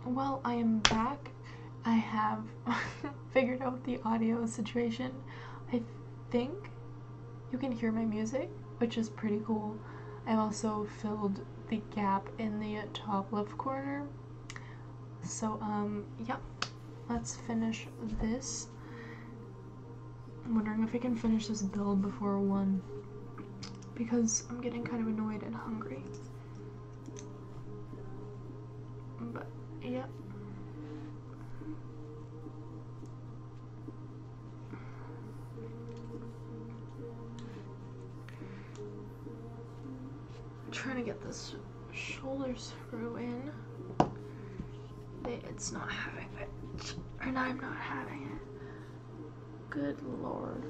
Well, I am back. I have figured out the audio situation. I think you can hear my music, which is pretty cool. I've also filled the gap in the top left corner. So, yeah, let's finish this. I'm wondering if I can finish this build before 1, because I'm getting kind of annoyed and hungry. But, yeah. I'm trying to get this shoulder screw in. It's not having it. And I'm not having it. Good lord.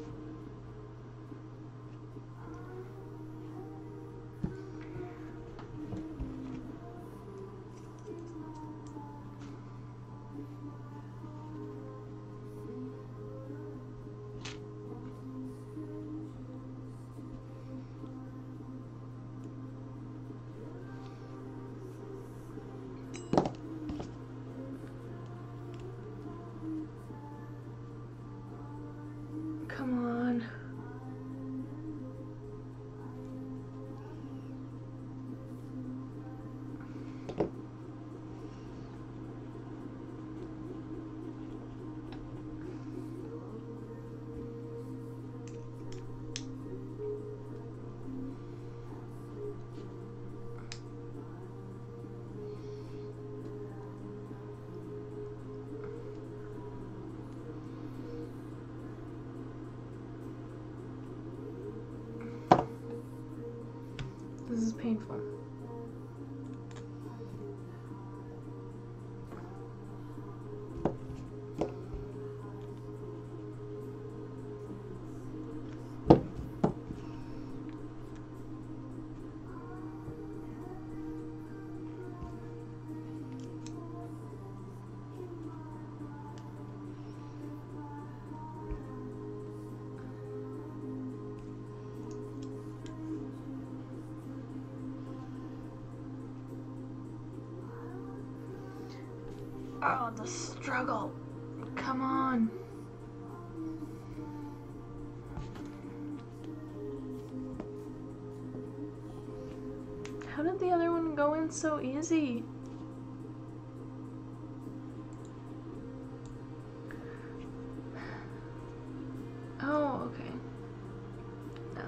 Come on. This is painful. Oh, the struggle. Come on. How did the other one go in so easy? Oh, okay. No.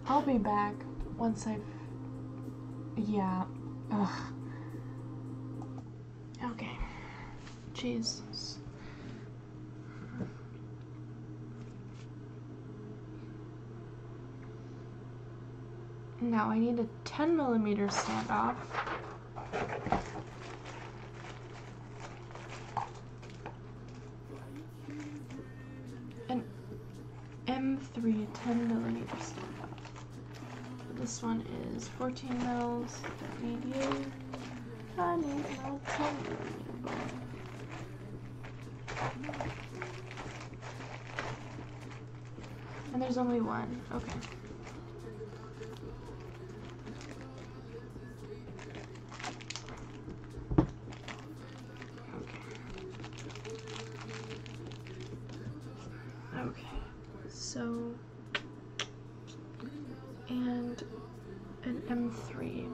I'll be back once I've... Yeah. Ugh. Okay. Jesus. Now I need a 10mm standoff. An M3 10mm standoff. This one is 14 mils. Don't need you. I need my 10mm ball. And there's only one. Okay. Okay, so, and an M3.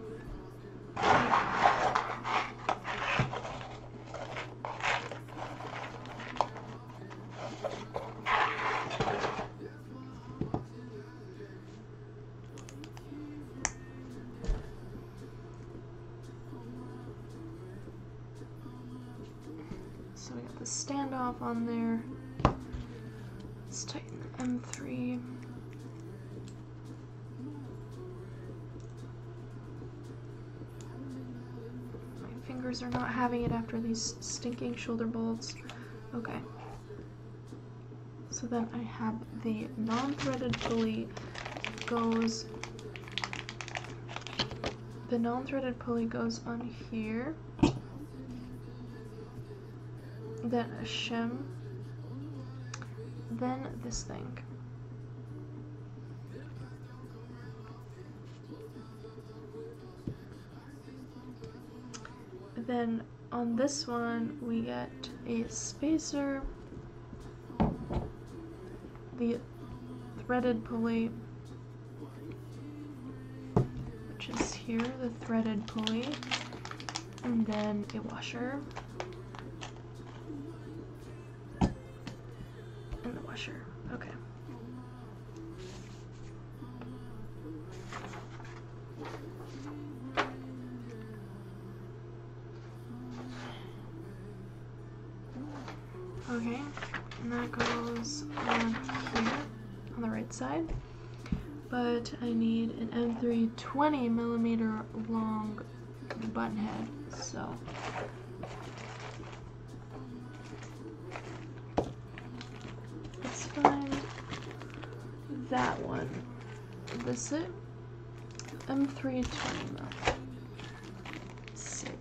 the standoff on there. Let's tighten the M3. My fingers are not having it after these stinking shoulder bolts. Okay. So then I have the non-threaded pulley goes. The non-threaded pulley goes on here. Then a shim. Then this thing. Then on this one we get a spacer, the threaded pulley, which is here, the threaded pulley, and then a washer, and the washer. Okay. Okay, and that goes on here on the right side, but I need an M3 20mm long button head, so let's find that one. This it? M3 20mm. Sick.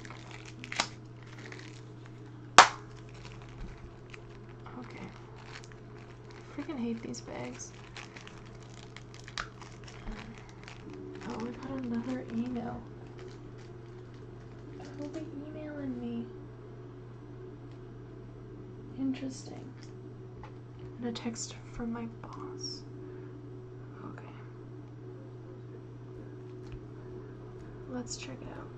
Okay. I freaking hate these bags. Oh, we got another email. Who'll be emailing me? Interesting. And a text from my boss. Okay. Let's check it out.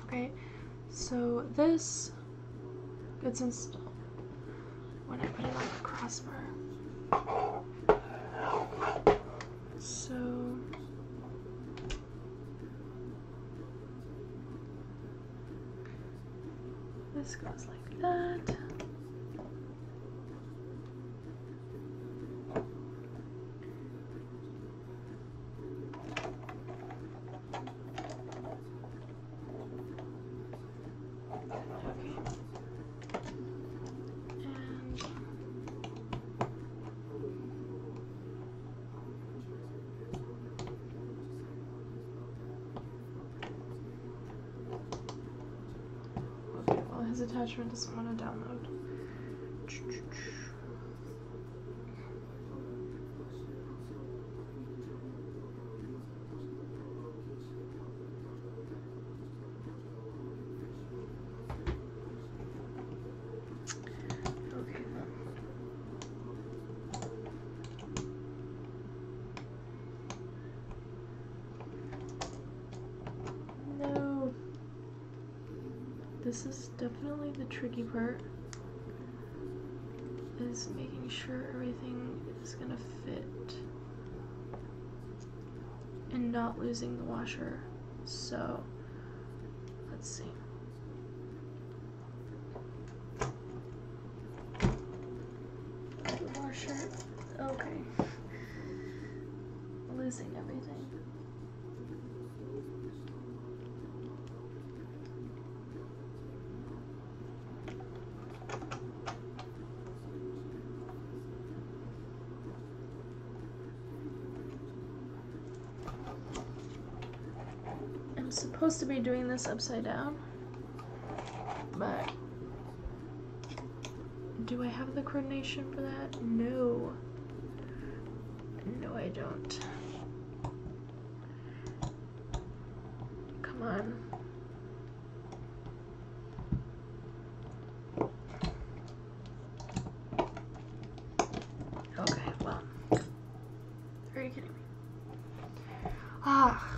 Okay, so this gets installed when I put it on the crossbar. So this goes like that. His attachment doesn't want to download. Okay. No. This is definitely the tricky part, is making sure everything is gonna fit and not losing the washer. So let's see. The washer, okay. Losing everything. I'm supposed to be doing this upside down, but do I have the coordination for that? No. No, I don't. Come on. Okay, well. Are you kidding me? Ah.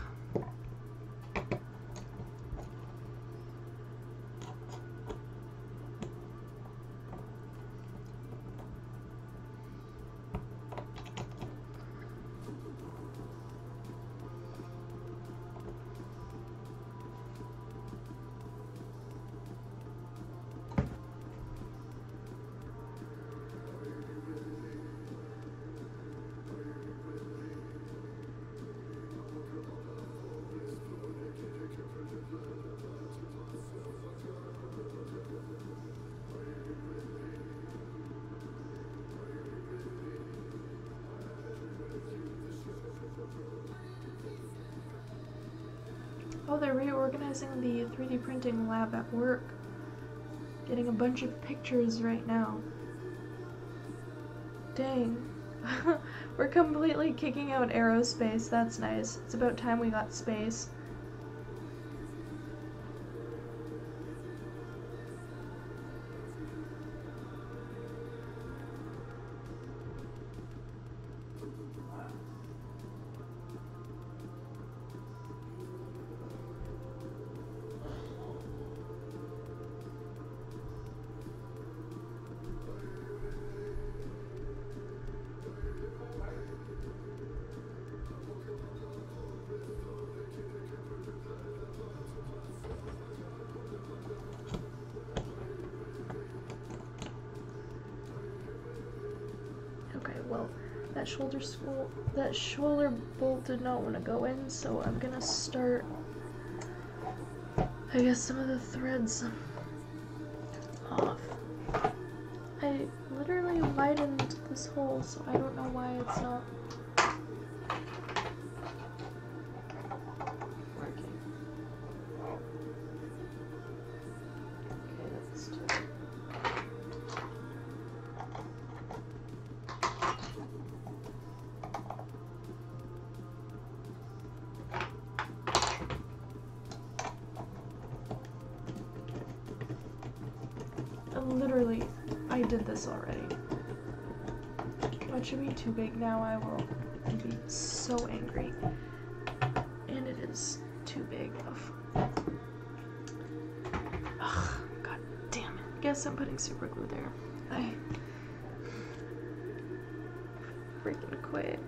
Oh, they're reorganizing the 3D printing lab at work. Getting a bunch of pictures right now. Dang. We're completely kicking out aerospace. That's nice. It's about time we got space. Well, that shoulder bolt did not want to go in, so I'm gonna start, I guess, some of the threads off. I literally widened this hole, so I don't know why it's not working. Okay, let's do it. Literally, I did this already. What should be too big now? I will be so angry. And it is too big. Ugh, god damn it. Guess I'm putting super glue there. I freaking quit.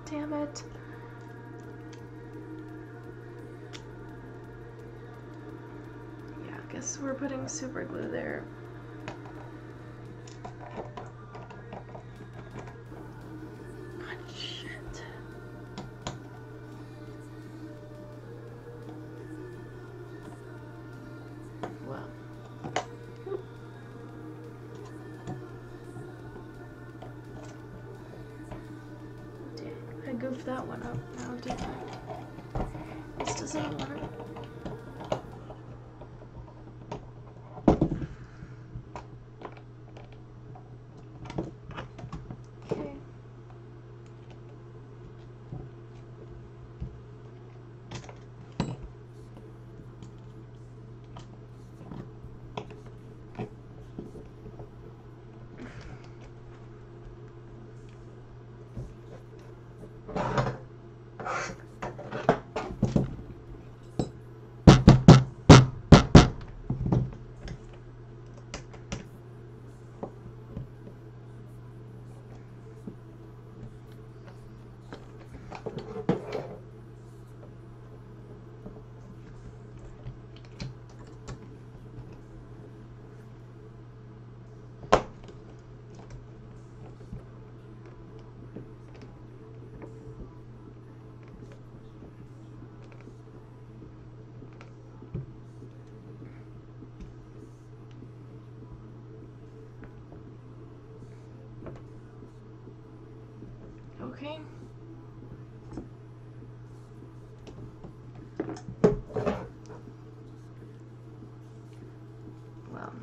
Damn it. Guess we're putting super glue there. God, shit. Well. Dang, I goofed that one up now, didn't I? This doesn't work. Okay. Well,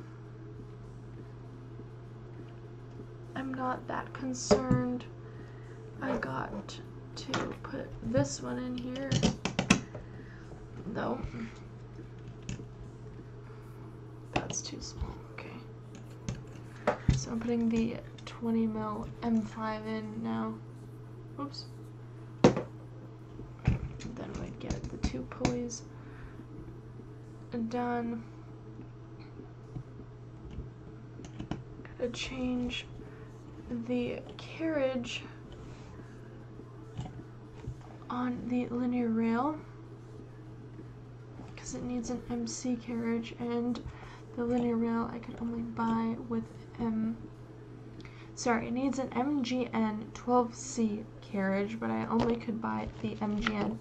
I'm not that concerned. I got to put this one in here, though. That's too small. Okay. So I'm putting the 20mm M5 in now. Oops. Then we get the two pulleys done. Gotta change the carriage on the linear rail because it needs an MC carriage, and the linear rail I can only buy with it needs an MGN 12C carriage, but I only could buy the MGN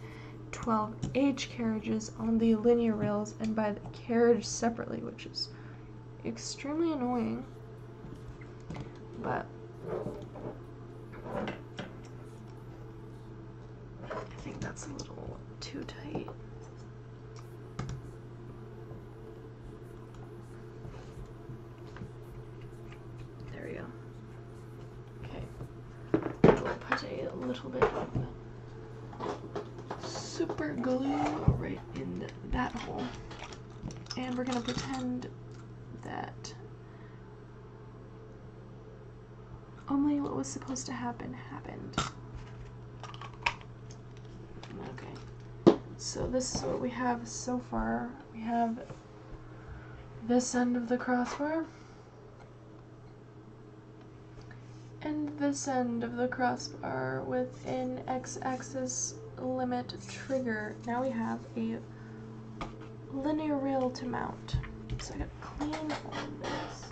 12H carriages on the linear rails and buy the carriage separately, which is extremely annoying. But I think that's a little too tight. our glue right in that hole. And we're gonna pretend that only what was supposed to happen happened. Okay, so this is what we have so far. We have this end of the crossbar and this end of the crossbar with an x-axis limit trigger. Now we have a linear rail to mount. So I gotta clean all of this.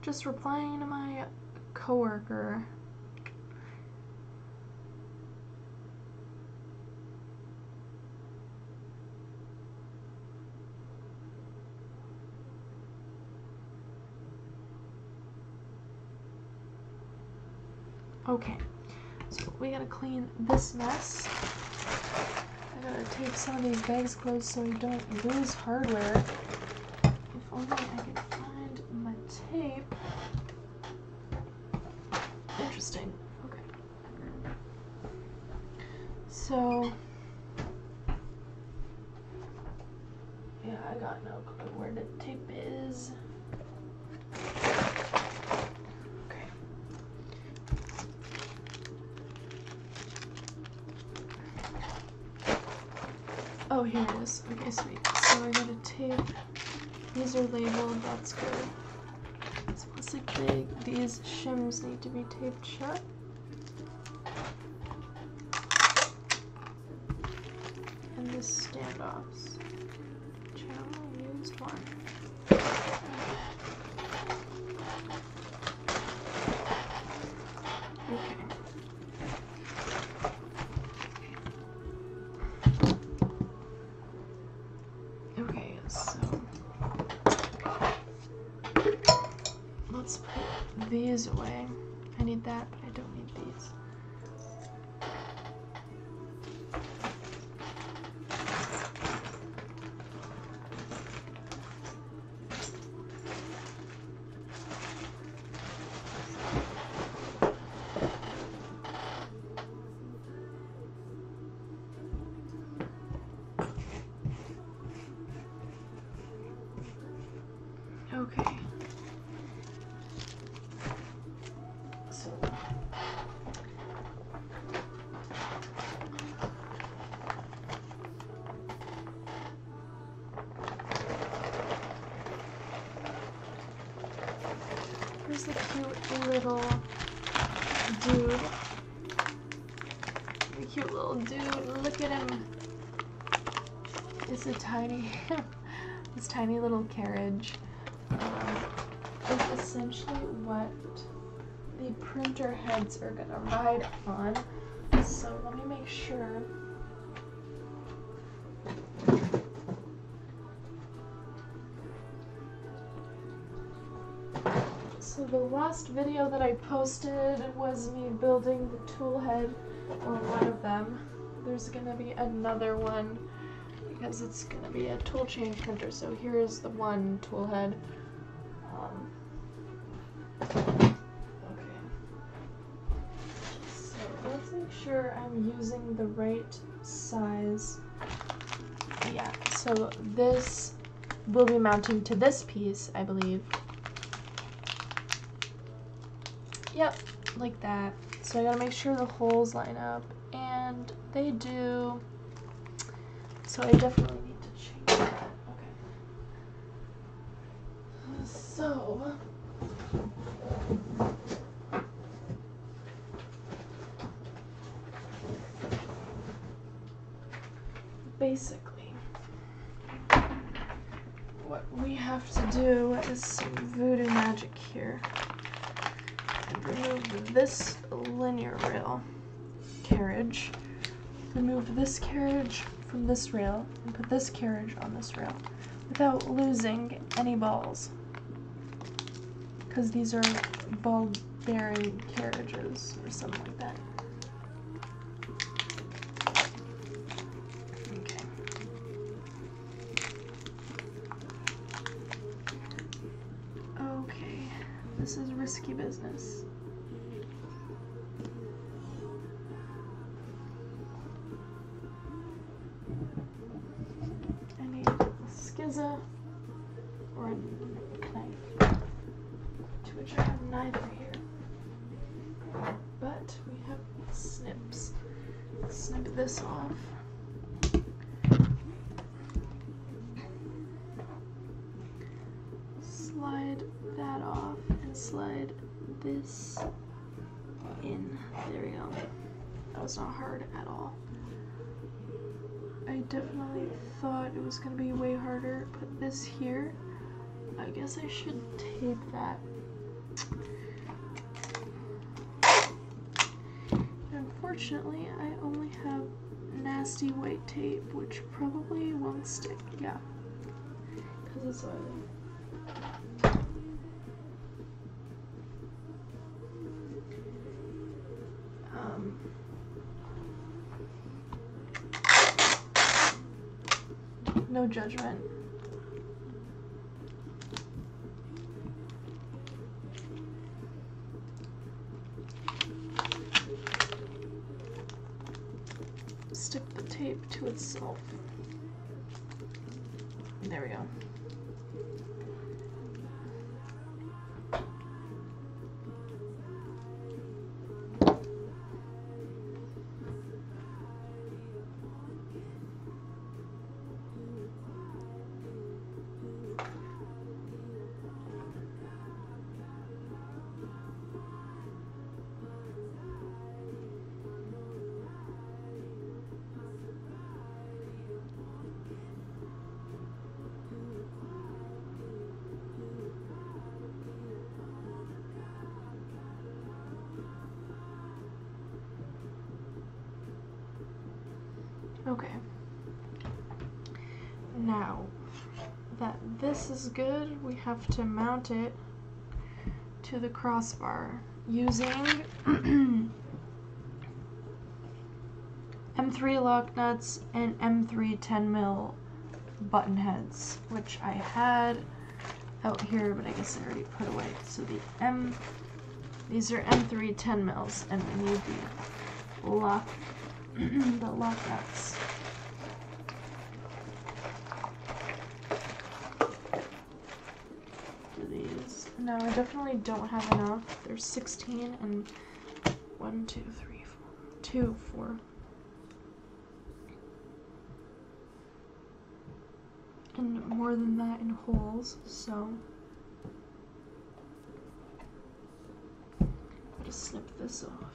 Just replying to my coworker. Okay, so we gotta clean this mess. I gotta tape some of these bags closed so I don't lose hardware. If only I could find my tape. Interesting. Okay. So, yeah, I got no clue where the tape is. Okay. Oh, here it is. Okay, sweet. So I got a tape. These are labeled, that's good. It's plastic bag. These shims need to be taped shut. And this standoffs. Channel used one. Okay. Okay, so let's put these away. I need that, but I don't need these. Okay. So here's the cute little dude. The cute little dude. Look at him. It's a tiny, this tiny little carriage. Is essentially what the printer heads are gonna ride on. So let me make sure. So the last video that I posted was me building the tool head, or one of them. There's gonna be another one because it's gonna be a tool chain printer. So here's the one tool head. Okay. So let's make sure I'm using the right size. Yeah, so this will be mounting to this piece, I believe. Yep, like that. So I gotta make sure the holes line up, and they do. So I definitely need to change that. Okay. So basically, what we have to do is some voodoo magic here. And remove this linear rail carriage. Remove this carriage from this rail and put this carriage on this rail without losing any balls. Because these are ball-bearing carriages or something like that. Okay. Okay, this is risky business. I need a skizza or a knife, to which I have neither here. But we have snips. Snip this off. Slide that off and slide this in. There we go. That was not hard at all. I definitely thought it was going to be way harder. Put this here. I guess I should tape that. Unfortunately, I only have nasty white tape, which probably won't stick. Yeah, because it's oily. No judgment. Stick the tape to itself. There we go. Okay. Now that this is good, we have to mount it to the crossbar using M3 lock nuts and M3 10mm button heads, which I had out here, but I guess I already put away. So these are M3 10mm, and we need the lock nuts. Do these? No, I definitely don't have enough. There's 16 and 1, 2, 3, 4, 4. And more than that in holes, so I'll just snip this off.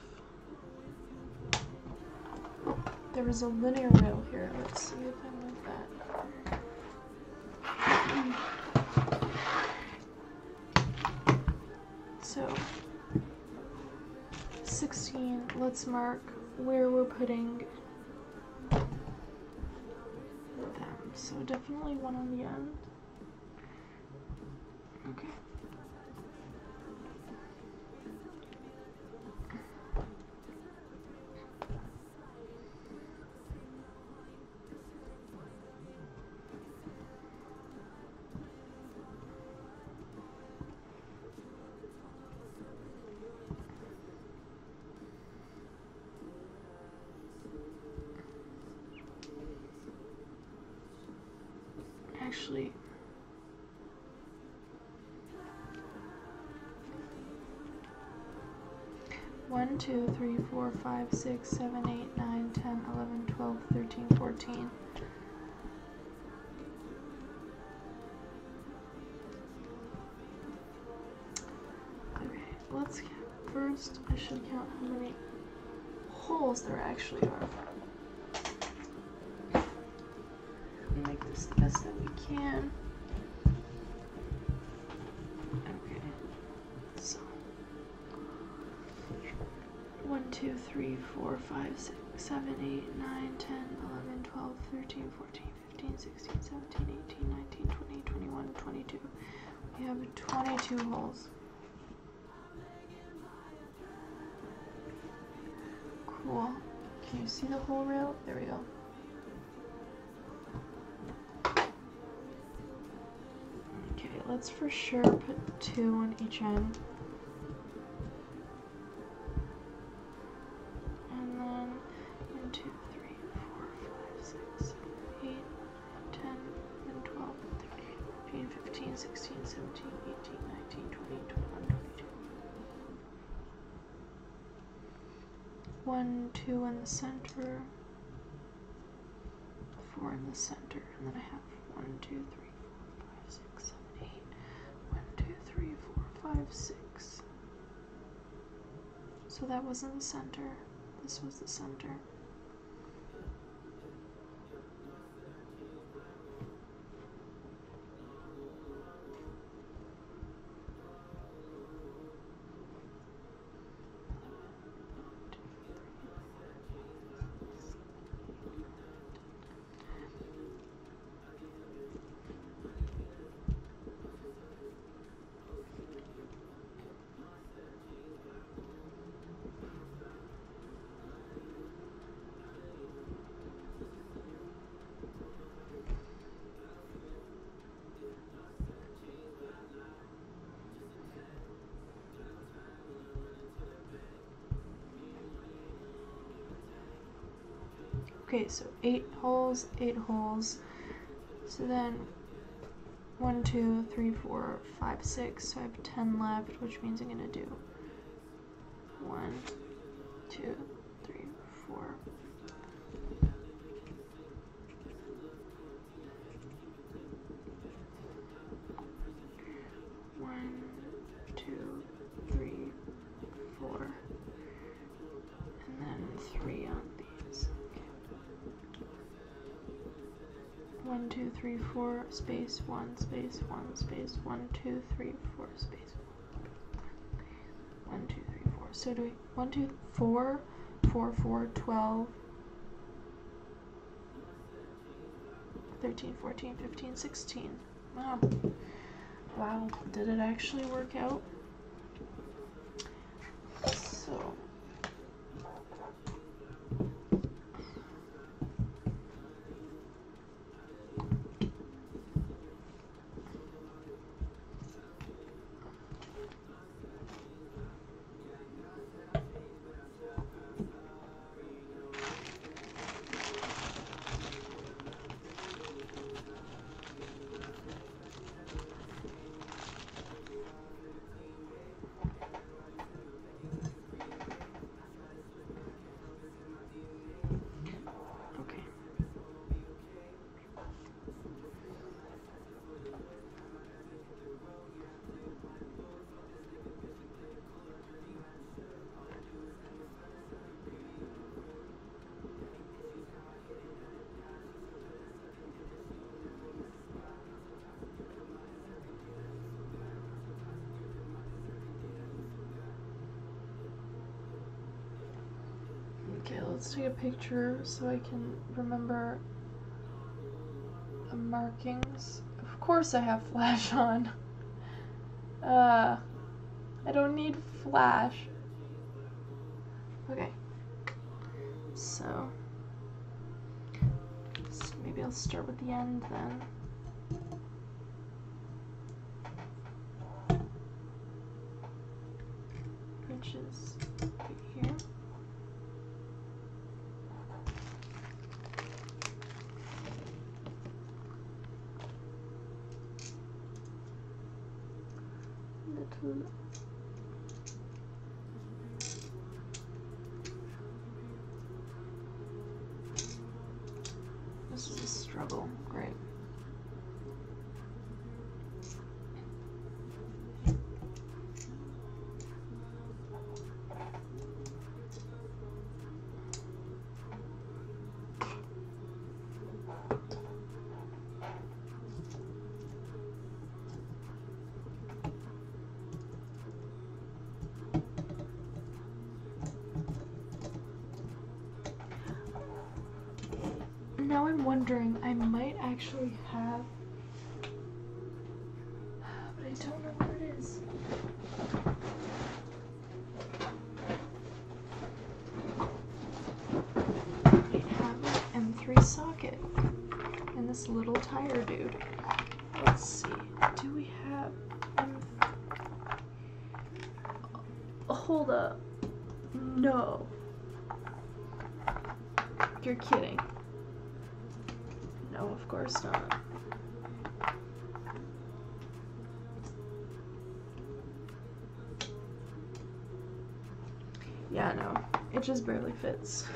There is a linear rail here. Let's see if I move that. So 16, let's mark where we're putting them. So definitely one on the end. Okay. Actually, one, 2, 3, 4, 5, 6, 7, 8, 9, 10, 11, 12, 13, 14. Okay, let's count. First, I should count how many holes there actually are. Make this the best that we can. So 1, 2, 3, 4, 5, 6, 7, 8, 9, 10, 11, 12, 13, 14, 15, 16, 17, 18, 19, 20, 21, 22. We have 22 holes. Cool. Can you see the hole rail? There we go. Okay, let's for sure put 2 on each end. And then 1, 2, 3, 4, 5, 6, 7, 8, 10, 11, 12, 13, 14, 15, 16, 17, 18, 19, 20, 21, 22. 1, 2 in the center, 4 in the center, and then I have 1, 2, 3, 4, 5, 6, 7, 8. 1, 2, 3, 4, 5, 6. So that wasn't the center. This was the center. Okay, so 8 holes, 8 holes. So then 1, 2, 3, 4, 5, 6. So I have 10 left, which means I'm gonna do 1, 2, 3, 4. 1, 2, 3, 4, and then 3 on these. Okay. 1, 2, 3, 4, space 1, space 1, space 1, 2, 3, 4, space 1, 2, 3, 4. So do we 1, 2, 4, 4, 4, 12, 13, 14, 15, 16. Wow. Wow, did it actually work out? So okay, let's take a picture so I can remember the markings. Of course I have flash on. I don't need flash. Okay. So maybe I'll start with the end then. Which is right here. Little this is a struggle. Great. wondering, I might actually have, but I don't know where it is. I have an M3 socket and this little tire dude. Let's see, do we have hold up. No. You're kidding. No, of course not. Yeah, no. It just barely fits.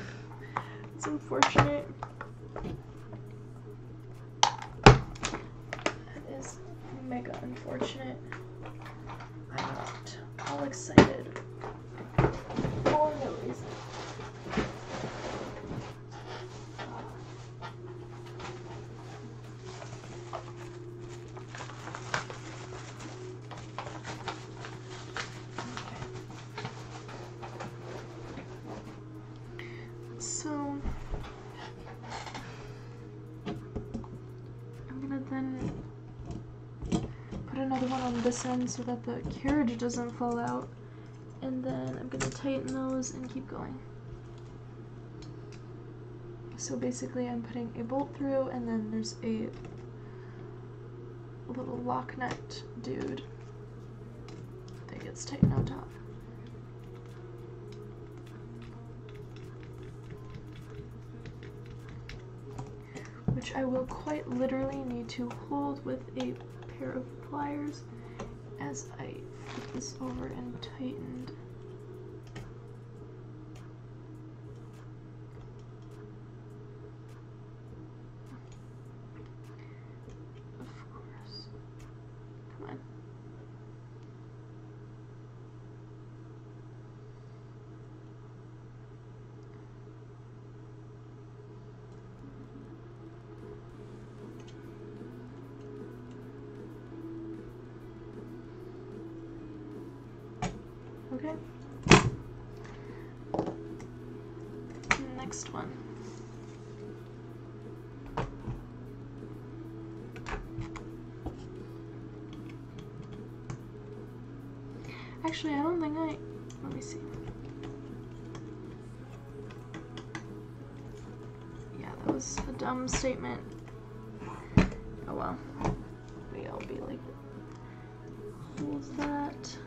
It's unfortunate. That is mega unfortunate. I'm not all excited for no reason. So I'm gonna then put another one on this end so that the carriage doesn't fall out, and then I'm gonna tighten those and keep going. So basically I'm putting a bolt through, and then there's a little lock nut dude that gets tightened on top. Which I will quite literally need to hold with a pair of pliers as I flip this over and tightened. Of course. Come on. Okay. Next one. Actually, I don't think let me see. Yeah, that was a dumb statement. Oh well. Maybe I'll be like, what was that?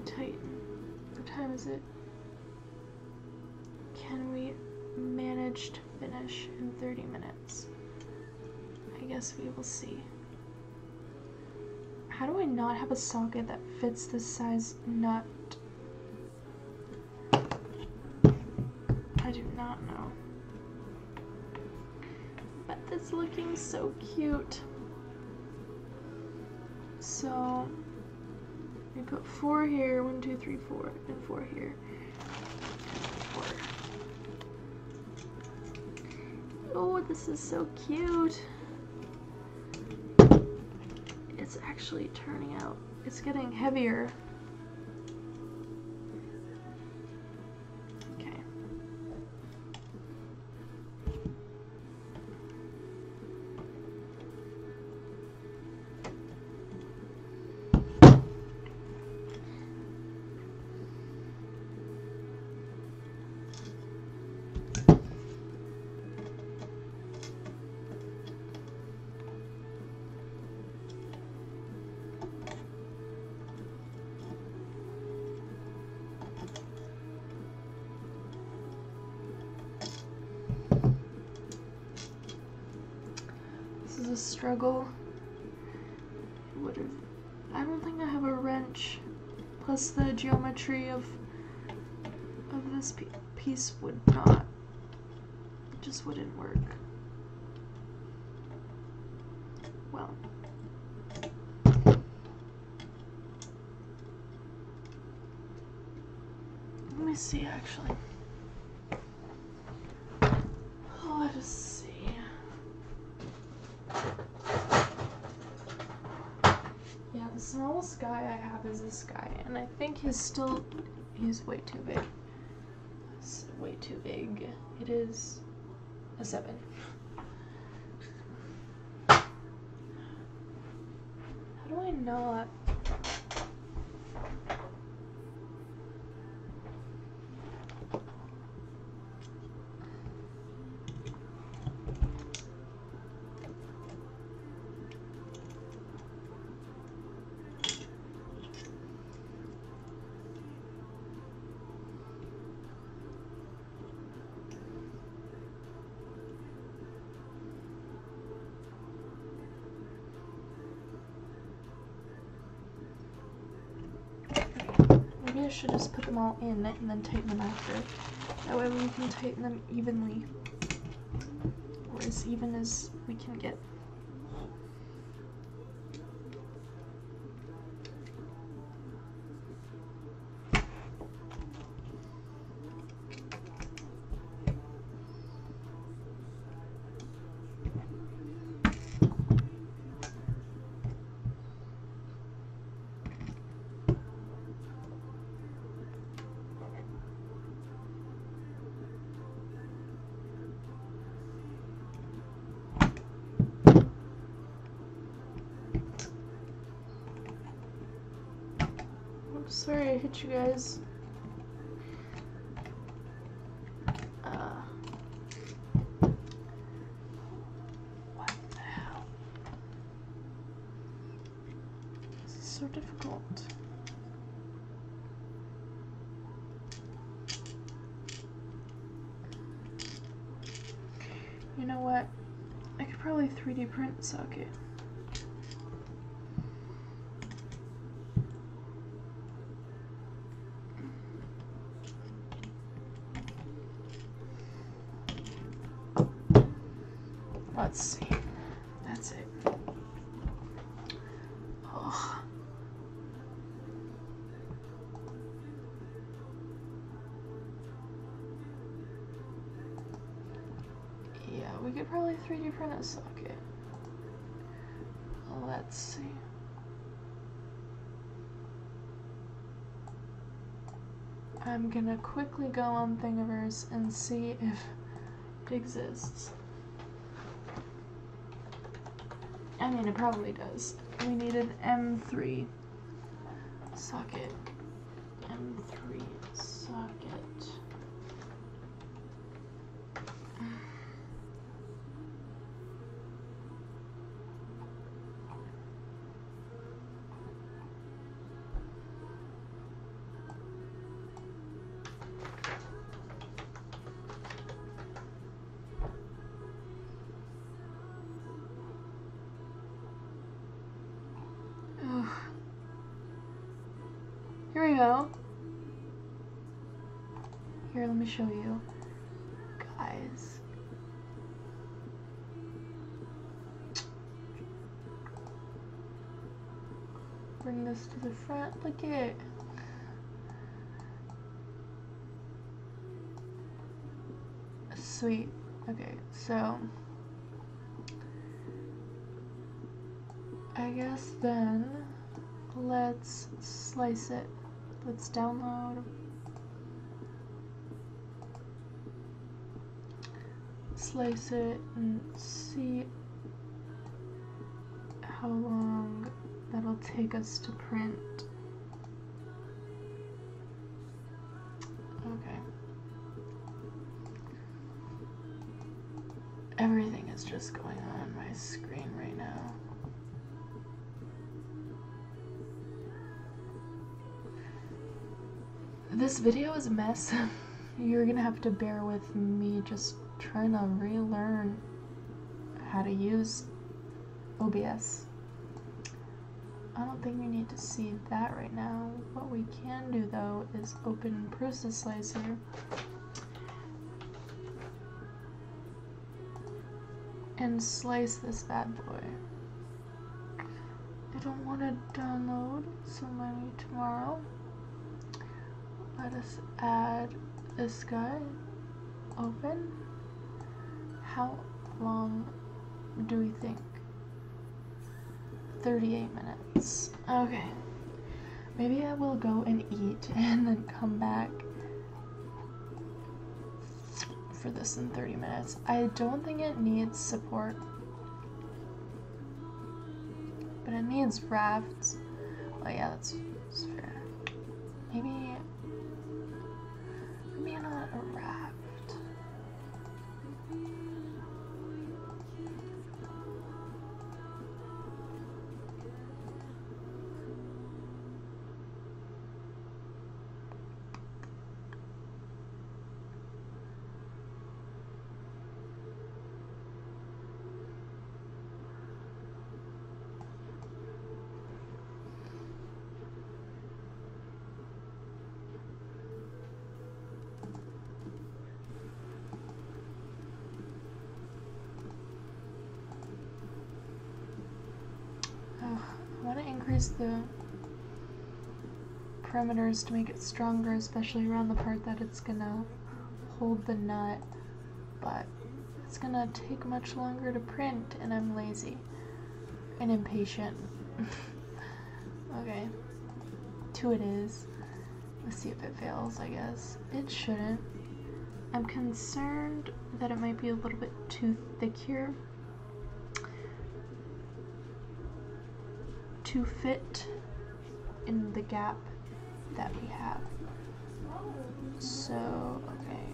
Tighten. What time is it? Can we manage to finish in 30 minutes? I guess we will see. How do I not have a socket that fits this size nut? I do not know. But it's looking so cute. So we put 4 here, 1, 2, 3, 4, and 4 here. 4. Oh, this is so cute. It's actually turning out. It's getting heavier. Okay. A struggle. I don't think I have a wrench, plus the geometry of this piece would not, it just wouldn't work well. Let me see actually. Let us see. smallest guy I have is this guy, and I think he's way too big. It's way too big. It is a 7. How do I not? Maybe I should just put them all in and then tighten them after. That way we can tighten them evenly, or as even as we can get. Sorry I hit you guys. What the hell? This is so difficult. You know what? I could probably 3D print a socket. Let's see. That's it. Oh. Yeah, we could probably 3D print a socket. Let's see. I'm gonna quickly go on Thingiverse and see if it exists. I mean, it probably does. We need an M3 socket. M3 socket. Here we go. Here, let me show you. Guys. Bring this to the front. Look at it. Sweet. Okay, so I guess then let's slice it. Let's download. Slice it and see how long that'll take us to print. Okay. Everything is just going on my screen right now. This video is a mess. You're gonna have to bear with me just trying to relearn how to use OBS. I don't think we need to see that right now. What we can do though is open Process Slicer and slice this bad boy. I don't want to download so many tomorrow. Let us add this guy. Open. How long do we think? 38 minutes. Okay. Maybe I will go and eat and then come back for this in 30 minutes. I don't think it needs support, but it needs rafts. Oh yeah, that's fair. Maybe not a raft. I want to increase the perimeters to make it stronger, especially around the part that it's gonna hold the nut, but it's gonna take much longer to print, and I'm lazy and impatient. Okay, 2 it is. Let's see if it fails, I guess. It shouldn't. I'm concerned that it might be a little bit too thick here to fit in the gap that we have. So, okay,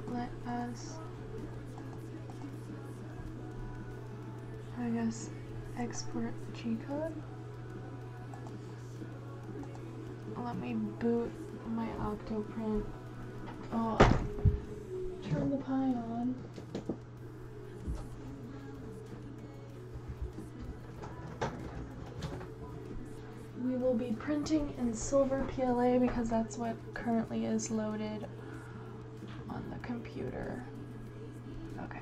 let us, I guess, export G-code. Let me boot my Octoprint. Oh, turn the Pi on. We will be printing in silver PLA because that's what currently is loaded on the computer. Okay.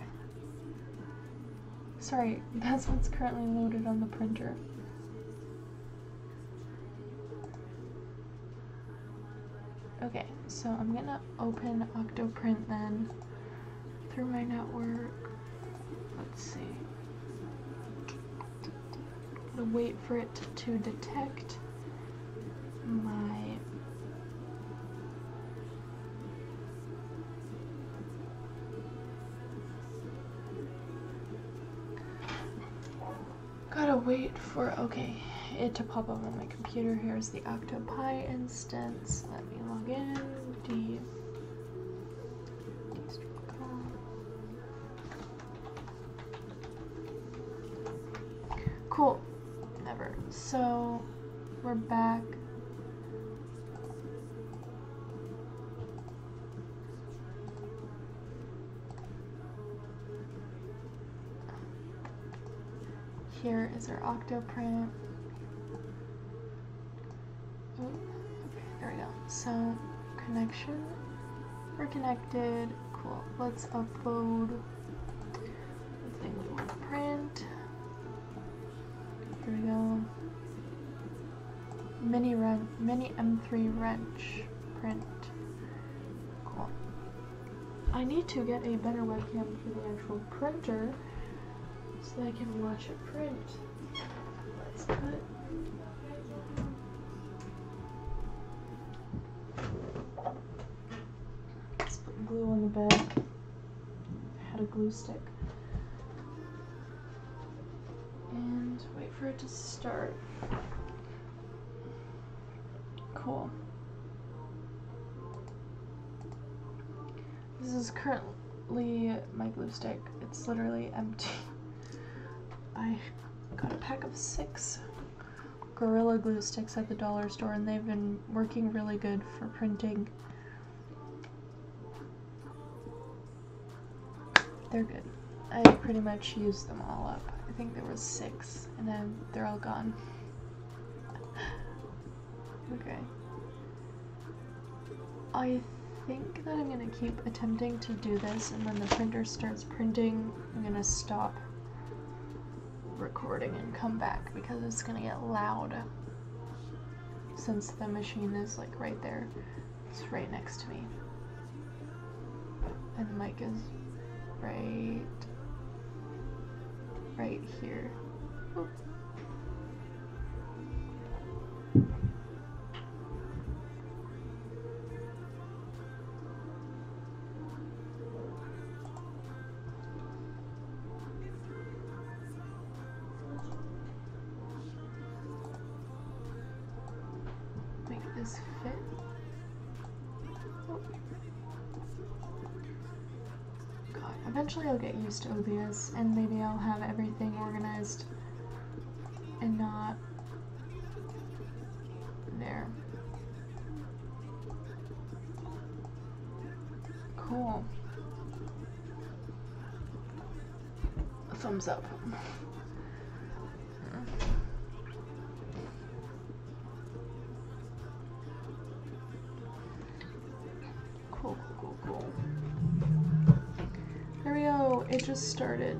Sorry, that's what's currently loaded on the printer. Okay, so I'm gonna open Octoprint then through my network. Let's see. I'm gonna wait for it to detect my gotta wait for it to pop up on my computer. Here's the OctoPi instance. Let me log in. Cool. Never. So we're back. Here is our Octoprint. Oh, okay, there we go. So, connection. We're connected. Cool. Let's upload the thing we want to print. Here we go. Mini M3 wrench print. Cool. I need to get a better webcam for the actual printer so that I can watch it print. Let's put glue on the bed. I had a glue stick. And wait for it to start. Cool. This is currently my glue stick. It's literally empty. I got a pack of 6 Gorilla glue sticks at the dollar store, and they've been working really good for printing. They're good. I pretty much used them all up. I think there was 6, and then they're all gone. Okay. I think that I'm gonna keep attempting to do this, and when the printer starts printing, I'm gonna stop recording and come back because it's gonna get loud since the machine is like right there. It's right next to me. And the mic is right here. Oop. is fit. Oh. God, eventually I'll get used to OBS and maybe I'll have everything organized and not there. Cool. A thumbs up. Cool, cool, cool, cool. There we go. It just started.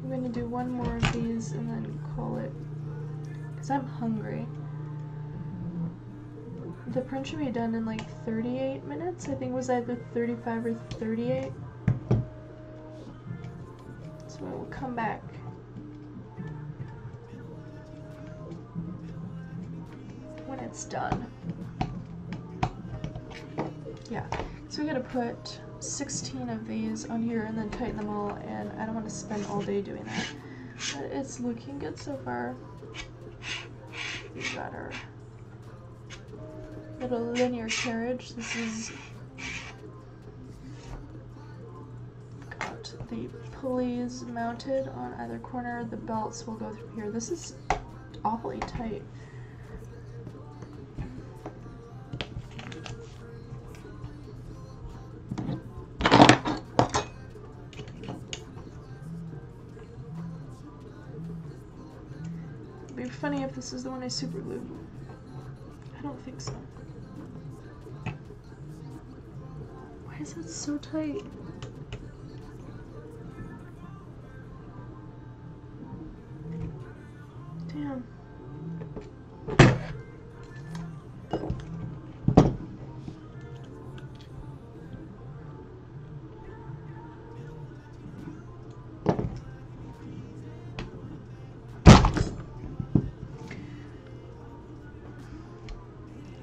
I'm gonna do one more of these and then call it, because I'm hungry. The print should be done in like 38 minutes. I think it was either 35 or 38. So we'll come back. When it's done. Yeah, so we gotta put 16 of these on here and then tighten them all, and I don't want to spend all day doing that. But it's looking good so far. We've got our little linear carriage. This is got the pulleys mounted on either corner. The belts will go through here. This is awfully tight. It'd be funny if this is the one I super glued. I don't think so. Why is that so tight? Damn.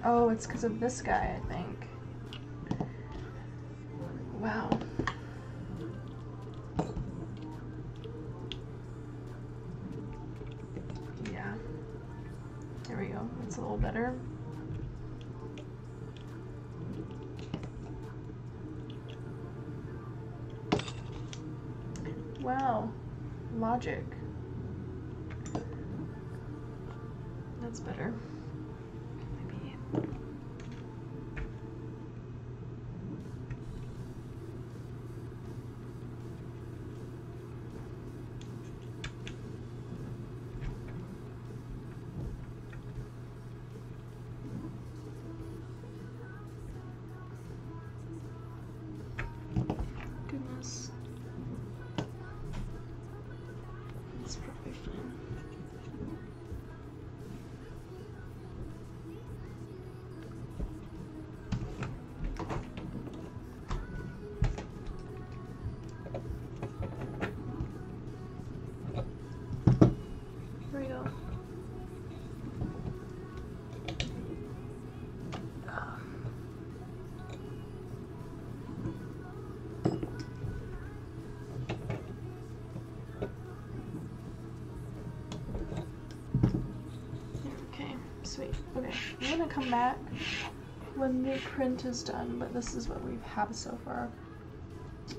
Oh, it's because of this guy, I think. Wow. Yeah. There we go. It's a little better. Wow. Logic. That's better. Goodness. That's probably fine. There we go. Sweet. Okay, I'm gonna come back when the print is done, but this is what we have so far. The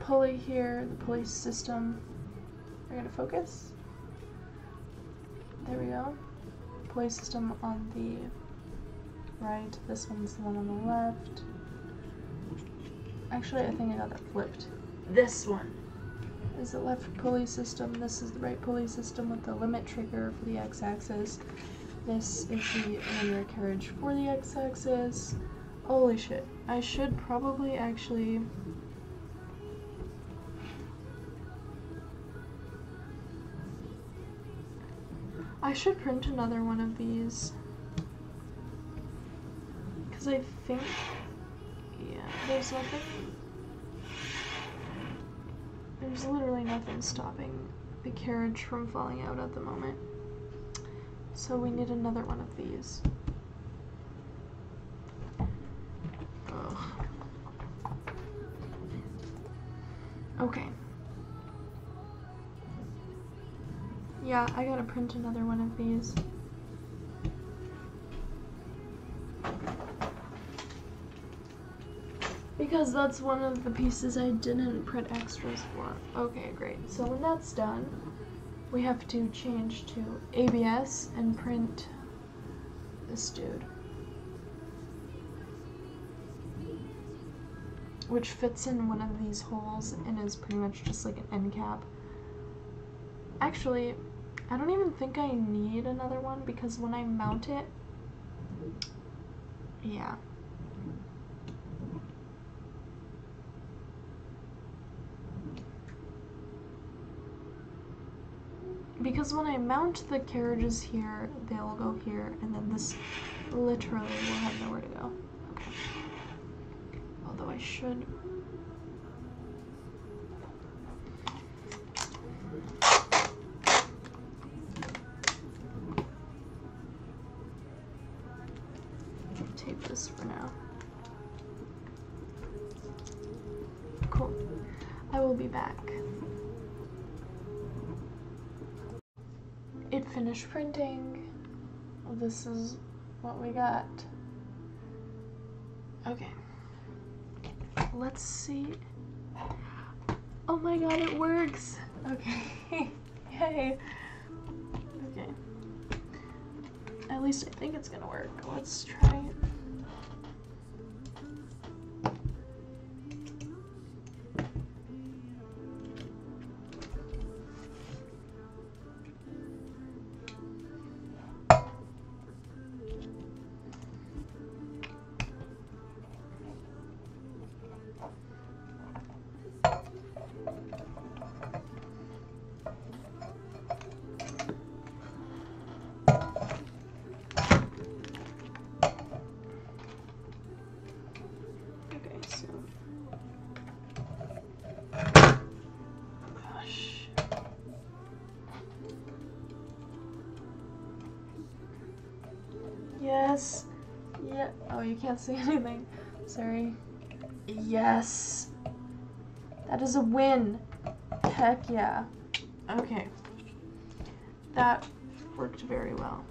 pulley here, the pulley system. We're gonna focus. There we go. Pulley system on the right. This one's the one on the left. Actually, I think I got that flipped. This one is the left pulley system. This is the right pulley system with the limit trigger for the x-axis. This is the linear carriage for the x-axis. Holy shit. I should probably actually... I should print another one of these. Because I think... Yeah, there's nothing... There's literally nothing stopping the carriage from falling out at the moment. So we need another one of these. Ugh. Okay. Yeah, I gotta print another one of these. Because that's one of the pieces I didn't print extras for. Okay, great. So when that's done, we have to change to ABS and print this dude, which fits in one of these holes and is pretty much just like an end cap. Actually, I don't even think I need another one because when I mount it, yeah. Because when I mount the carriages here, they'll go here, and then this literally will have nowhere to go. Okay. Although I should... tape this for now. Cool. I will be back. It finished printing. This is what we got. Okay. Let's see. Oh my god, it works! Okay. Yay. Okay. At least I think it's gonna work. Let's try it. Yes. Yeah. Oh, you can't see anything. Sorry. Yes. That is a win. Heck yeah. Okay. That worked very well.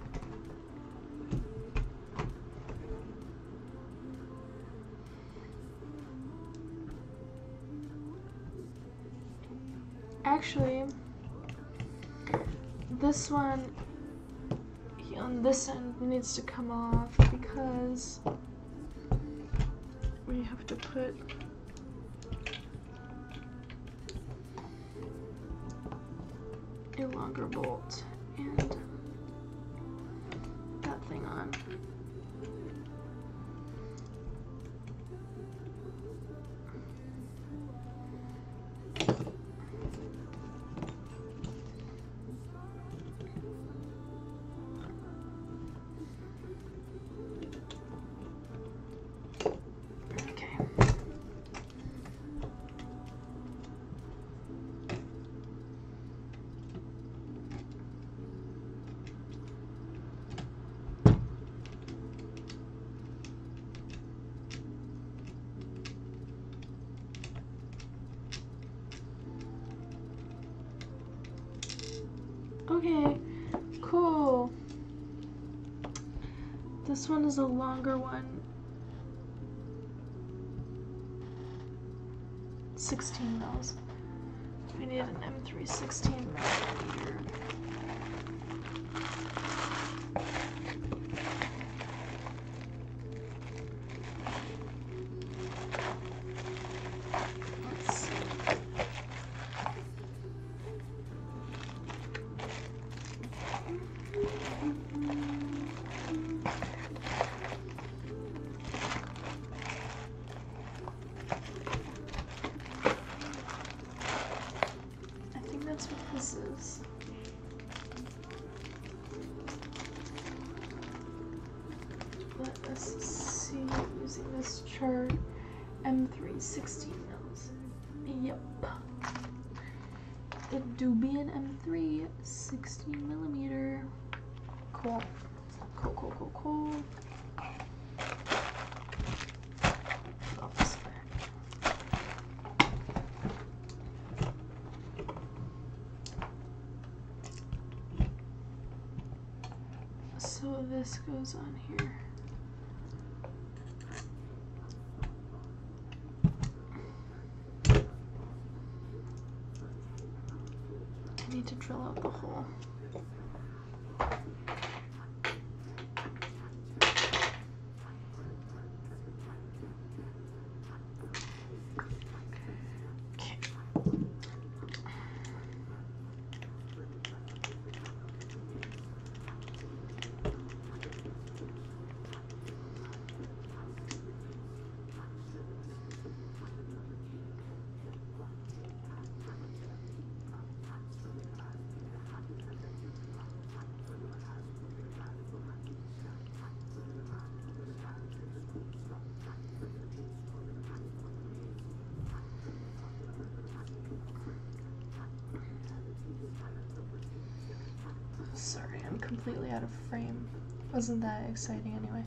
Actually, this one on this end needs to come off because we have to put a longer bolt and that thing on. Okay, cool. This one is a longer one. 16 mils. We need an M3 16 millimeter. This is. Let us see using this chart. M3 16 mils. Yep. It do be an M3 16 millimeter. Cool. Cool, cool, cool, cool. So this goes on here. I'm completely out of frame. Wasn't that exciting anyway.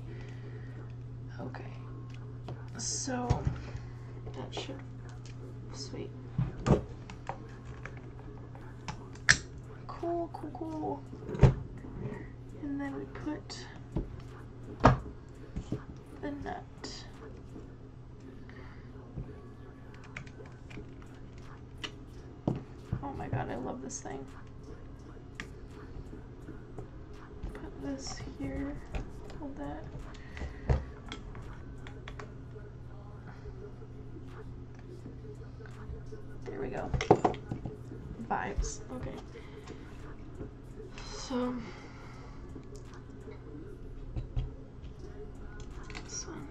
Okay. So that should, sweet. Cool, cool, cool. And then we put the nut. Oh my god, I love this thing. Put this here, hold that. There we go. Vibes. Okay. So this one.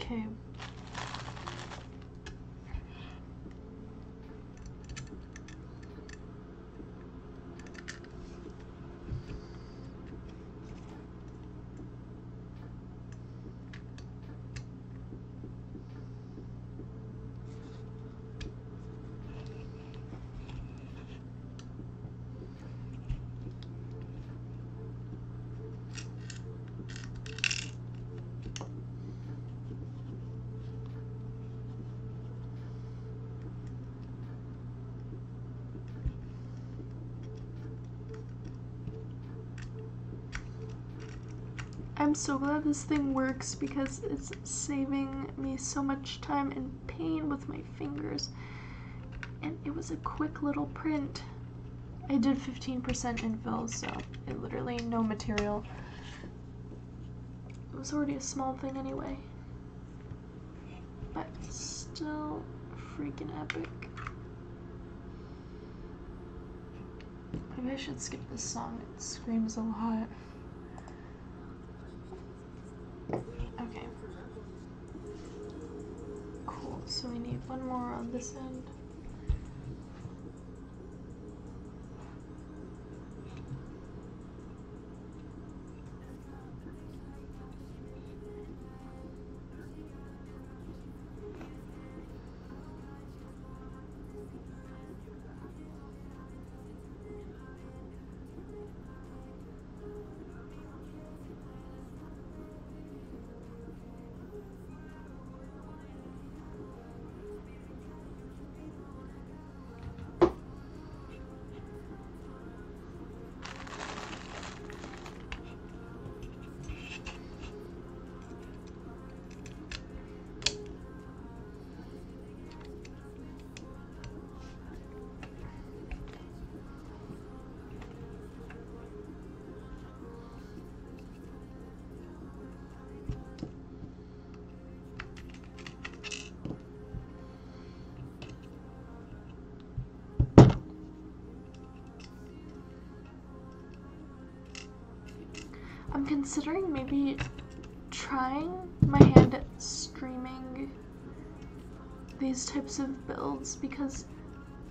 Okay. I'm so glad this thing works because it's saving me so much time and pain with my fingers. And it was a quick little print. I did 15% infill, so it literally no material. It was already a small thing anyway. But still freaking epic. Maybe I should skip this song. It screams a lot. Okay. Cool. So we need one more on this end. I'm considering maybe trying my hand at streaming these types of builds because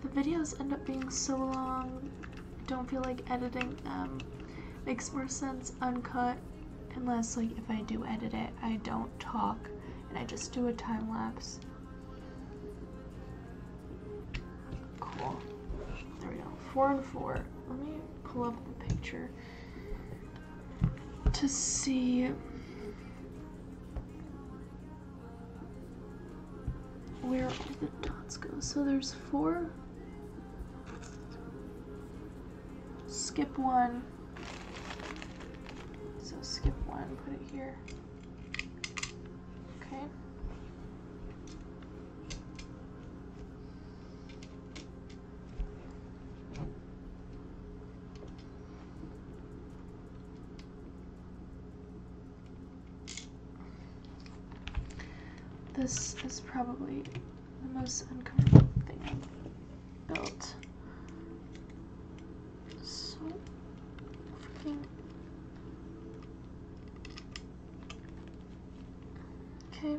the videos end up being so long. I don't feel like editing them. Makes more sense uncut, unless like if I do edit it, I don't talk and I just do a time lapse. Cool. There we go. 4 and 4. Let me pull up the picture to see where all the dots go. So there's 4. Skip 1. So skip 1, put it here. Okay. This is probably the most uncomfortable thing I've built. So freaking okay.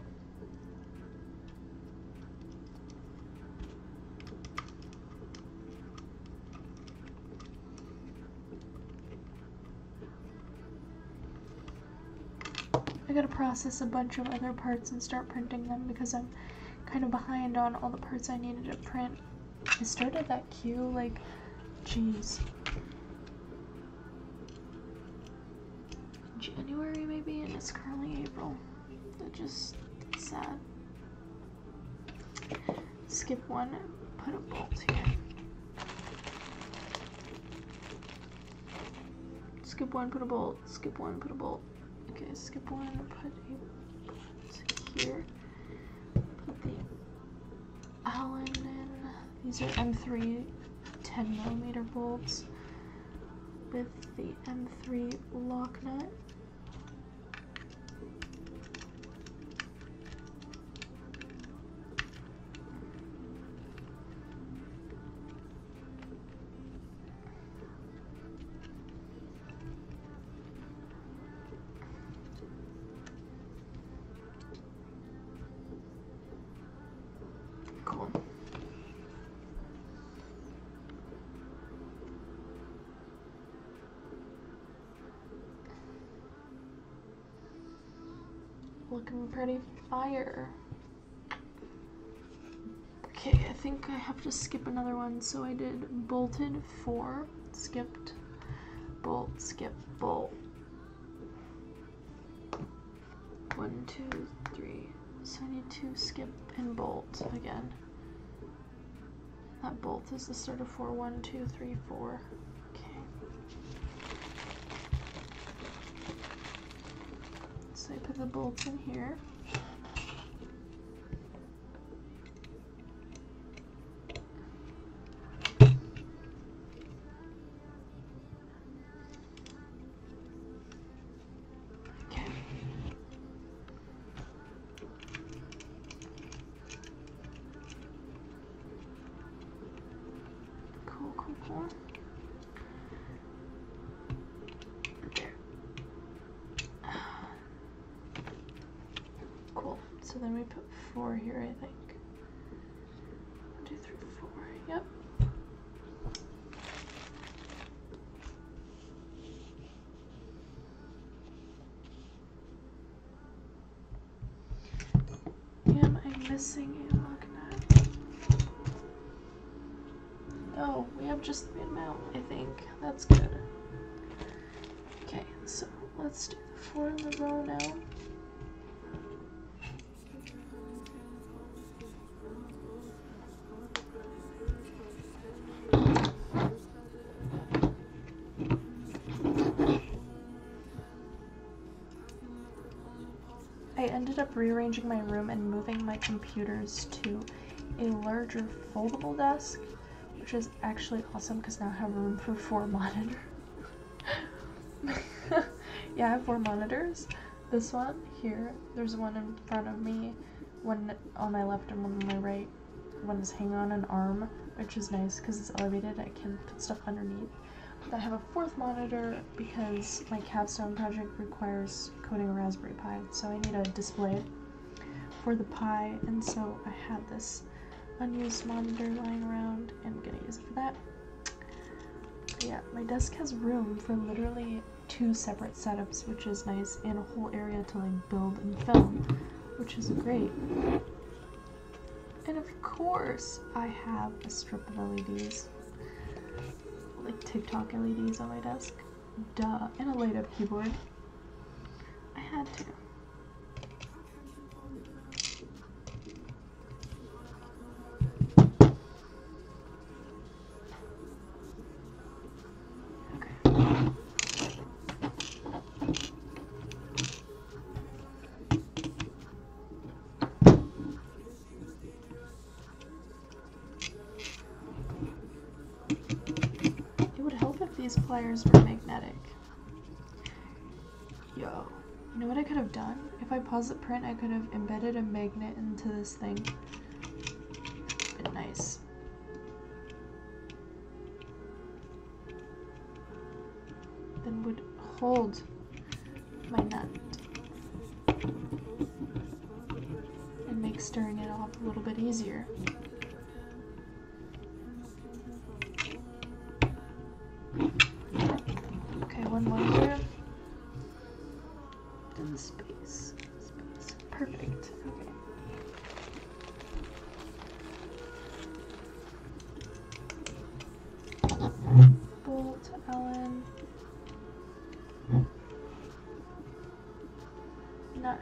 I gotta process a bunch of other parts and start printing them because I'm kind of behind on all the parts I needed to print. I started that queue like, geez, January maybe, and it's currently April. That just sad. Skip 1, put a bolt here. Skip 1, put a bolt. Skip 1, put a bolt. Okay, skip 1, put a bolt here. Put the Allen in. These are M3 10mm bolts with the M3 lock nut. Cool. Looking pretty fire. Okay, I think I have to skip another one. So I did bolted 4, skipped, bolt, skip, bolt. 1, 2, 3. So I need to skip and bolt again. That bolt is the start of 4. 1, 2, 3, 4. Okay. So I put the bolts in here. Cool. There. Cool. So then we put 4 here, I think. 1, 2, 3, 4. Yep. Am I missing a lock nut? Oh, we have just the amount, I think. That's good. Okay, so let's do the 4 in the row now. I ended up rearranging my room and moving my computers to a larger foldable desk, which is actually awesome because now I have room for 4 monitors. Yeah, I have 4 monitors. This one here, there's one in front of me, one on my left and one on my right. One is hanging on an arm, which is nice because it's elevated. I can put stuff underneath. I have a fourth monitor because my capstone project requires coding a Raspberry Pi, so I need a display for the Pi, and so I had this unused monitor lying around and I'm gonna use it for that. But yeah, my desk has room for literally 2 separate setups, which is nice, and a whole area to like build and film, which is great. And of course, I have a strip of LEDs, like TikTok LEDs on my desk. Duh. And a light up keyboard. I had to. These pliers were magnetic. Yo, you know what I could have done? If I paused the print, I could have embedded a magnet into this thing. Been nice. Then would hold my nut and make stirring it off a little bit easier. Okay, one more here. Then space. Perfect. Okay. Bolt, Allen. Nut.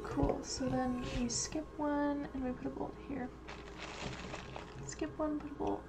Cool, so then we skip one and we put a bolt here. Skip one, put a bolt.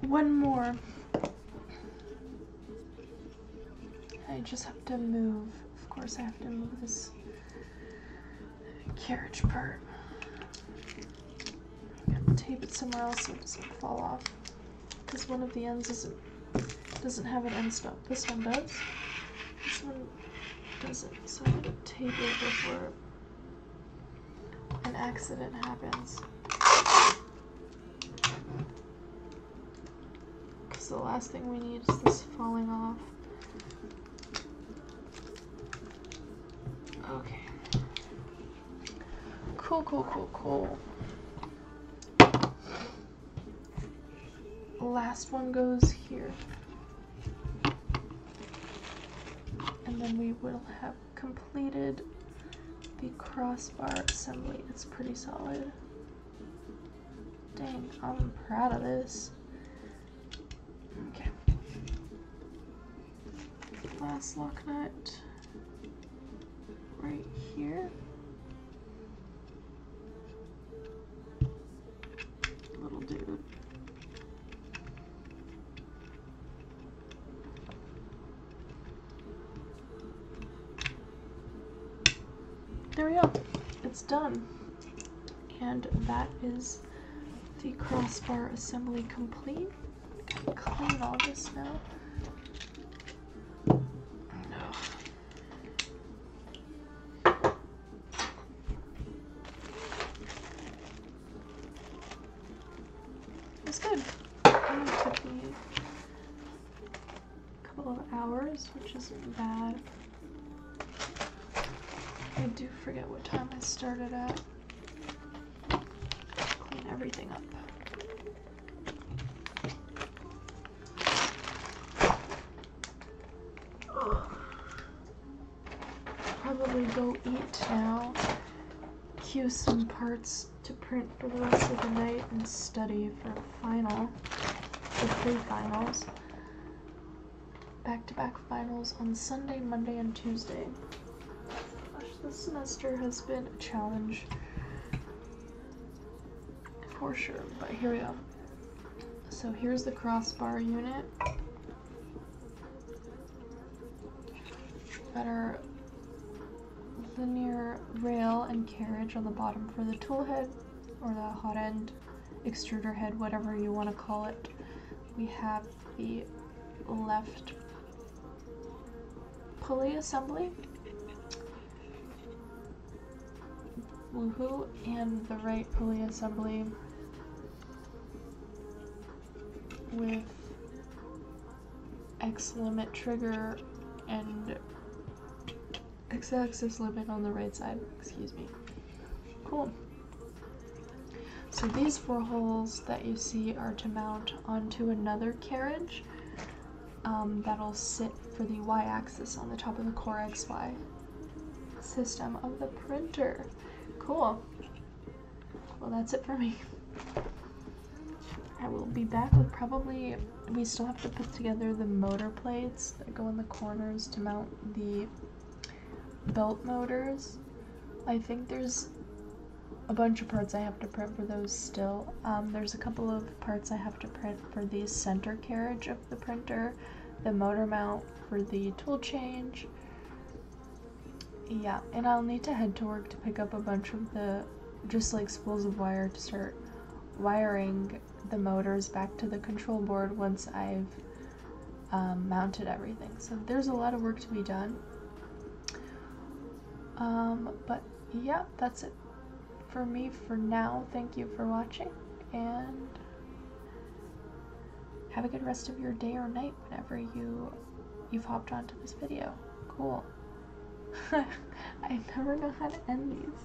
One more. I just have to move. Of course, I have to move this carriage part. I'm gonna tape it somewhere else so it doesn't fall off. Because one of the ends doesn't have an end stop. This one does. This one doesn't. So I'm gonna tape it before an accident happens. The last thing we need is this falling off. Okay. Cool. Last one goes here. And then we will have completed the crossbar assembly. It's pretty solid. Dang, I'm proud of this. Okay. Last lock nut right here. Little dude. There we go. It's done. And that is the crossbar assembly complete. Clean all this now. No. hours, which is bad. I do forget what time I started at. Clean everything up. Probably go eat now. Cue some parts to print for the rest of the night and study for final, for pre-finals. Back-to-back finals on Sunday, Monday, and Tuesday. Gosh, this semester has been a challenge for sure, but here we go. So here's the crossbar unit. Got our linear rail and carriage on the bottom for the tool head, or the hot end, extruder head, whatever you want to call it. We have the left pulley assembly, woohoo, and the right pulley assembly with X limit trigger and X-axis limit on the right side, excuse me. Cool. So these 4 holes that you see are to mount onto another carriage that'll sit for the y-axis on the top of the Core XY system of the printer. Cool. Well, that's it for me. I will be back with probably, we still have to put together the motor plates that go in the corners to mount the belt motors. I think there's a bunch of parts I have to print for those still. There's a couple of parts I have to print for the center carriage of the printer, the motor mount for the tool change. Yeah, and I'll need to head to work to pick up a bunch of the just like spools of wire to start wiring the motors back to the control board once I've mounted everything. So there's a lot of work to be done. But yeah, that's it for me for now. Thank you for watching, and have a good rest of your day or night whenever you've hopped onto this video. Cool. I never know how to end these.